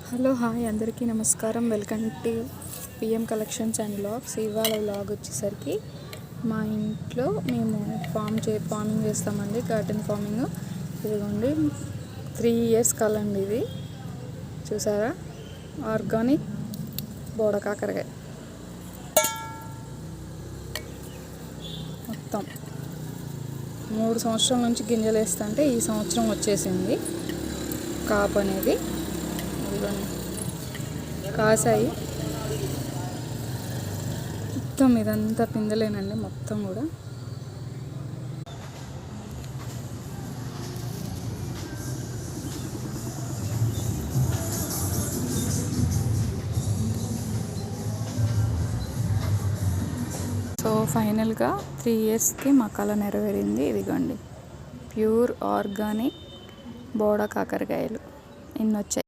Hello hi అందరికీ నమస్కారం. Welcome to PM collections and vlogs. ఇవాళ వ్లాగ్ వచ్చేసరికి మా ఇంట్లో మేము ఫార్మింగ్ చేస్తామండి. Garden farming. ఇదిగోండి 3 years కాలండి. ఇది చూసారా, ఆర్గానిక్ బోడ కాకరకాయ మొత్తం 3 సంవత్సరాల నుంచి గింజలు వేస్తుంటే ఈ సంవత్సరం వచ్చేసింది కాపు అనేది. కాసాయి మొత్తం, ఇదంతా పిందెలేనండి మొత్తం కూడా. సో ఫైనల్గా 3 yearsకి మా కళ నెరవేరింది. ఇదిగోండి, ప్యూర్ ఆర్గానిక్ బోడ కాకరకాయలు ఇన్ని వచ్చాయి.